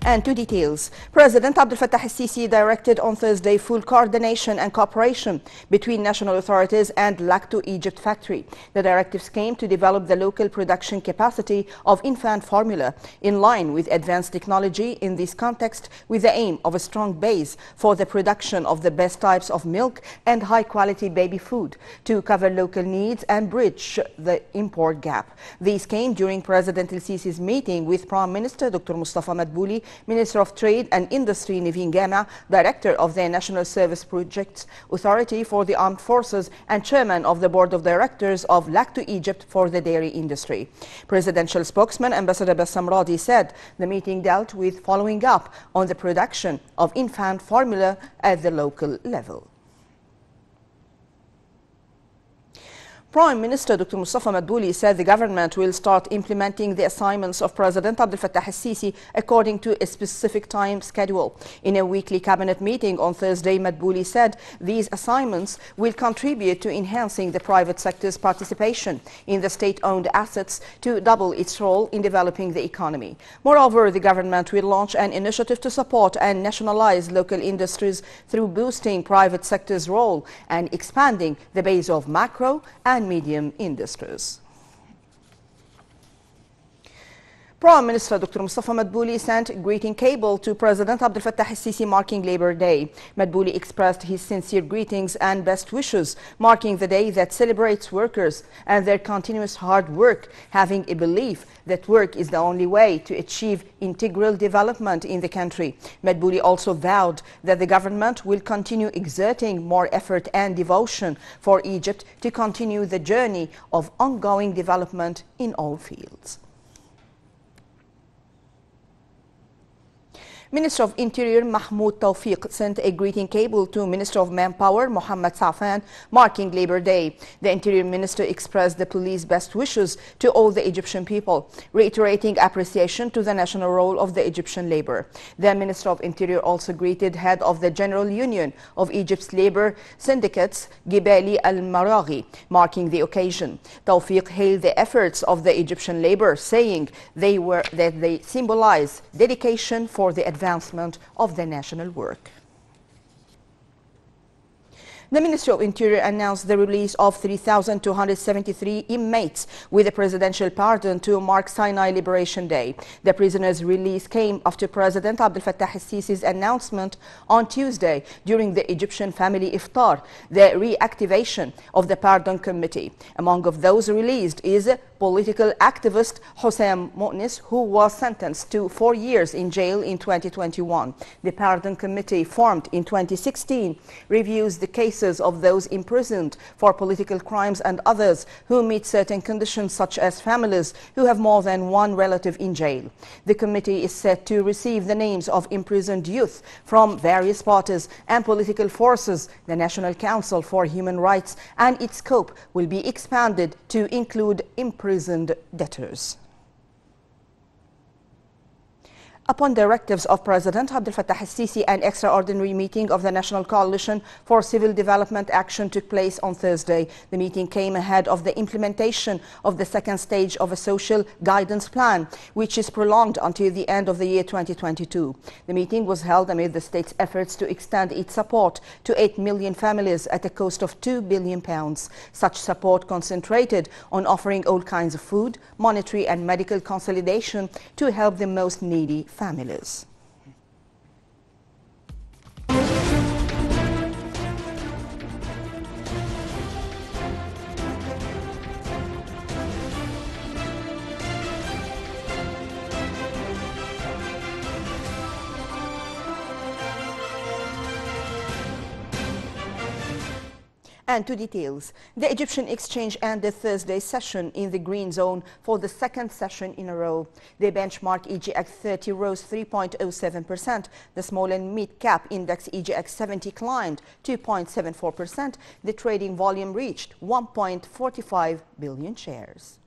And to details, President Abdel Fattah el-Sisi directed on Thursday full coordination and cooperation between national authorities and Lacto Egypt factory. The directives came to develop the local production capacity of infant formula in line with advanced technology in this context, with the aim of a strong base for the production of the best types of milk and high-quality baby food to cover local needs and bridge the import gap. These came during President el-Sisi's meeting with Prime Minister Dr. Mustafa Madbouli, Minister of Trade and Industry Naveen Gama, Director of the National Service Projects Authority for the Armed Forces and Chairman of the Board of Directors of Lacto Egypt for the dairy industry. Presidential spokesman Ambassador Bassam Radi said the meeting dealt with following up on the production of infant formula at the local level. Prime Minister Dr. Mustafa Madbouli said the government will start implementing the assignments of President Abdel Fattah el-Sisi according to a specific time schedule. In a weekly cabinet meeting on Thursday, Madbouli said these assignments will contribute to enhancing the private sector's participation in the state-owned assets to double its role in developing the economy. Moreover, the government will launch an initiative to support and nationalize local industries through boosting private sector's role and expanding the base of macro and medium industries. Prime Minister Dr. Mustafa Madbouli sent a greeting cable to President Abdel Fattah el-Sisi marking Labor Day. Madbouli expressed his sincere greetings and best wishes, marking the day that celebrates workers and their continuous hard work, having a belief that work is the only way to achieve integral development in the country. Madbouli also vowed that the government will continue exerting more effort and devotion for Egypt to continue the journey of ongoing development in all fields. Minister of Interior Mahmoud Tawfiq sent a greeting cable to Minister of Manpower Mohammed Safan marking Labor Day. The Interior Minister expressed the police's best wishes to all the Egyptian people, reiterating appreciation to the national role of the Egyptian labor. The Minister of Interior also greeted head of the General Union of Egypt's labor syndicates Gibali al-Maraghi, marking the occasion. Tawfiq hailed the efforts of the Egyptian labor, saying that they symbolize dedication for the advancement of the national work. The Ministry of Interior announced the release of 3,273 inmates with a presidential pardon to mark Sinai Liberation Day. The prisoners' release came after President Abdel Fattah el-Sisi's announcement on Tuesday during the Egyptian family iftar, the reactivation of the Pardon Committee. Among of those released is political activist Hossein Monis, who was sentenced to 4 years in jail in 2021. The Pardon Committee, formed in 2016, reviews the cases of those imprisoned for political crimes and others who meet certain conditions, such as families who have more than one relative in jail. The committee is set to receive the names of imprisoned youth from various parties and political forces. The National Council for Human Rights and its scope will be expanded to include imprisoned debtors. Upon directives of President Abdel Fattah el-Sisi, an extraordinary meeting of the National Coalition for Civil Development Action took place on Thursday. The meeting came ahead of the implementation of the second stage of a social guidance plan, which is prolonged until the end of the year 2022. The meeting was held amid the state's efforts to extend its support to 8 million families at a cost of £2 billion. Such support concentrated on offering all kinds of food, monetary and medical consolidation to help the most needy families. And to details, the Egyptian exchange ended Thursday's session in the green zone for the second session in a row. The benchmark EGX 30 rose 3.07%. The small and mid-cap index EGX 70 climbed 2.74%. The trading volume reached 1.45 billion shares.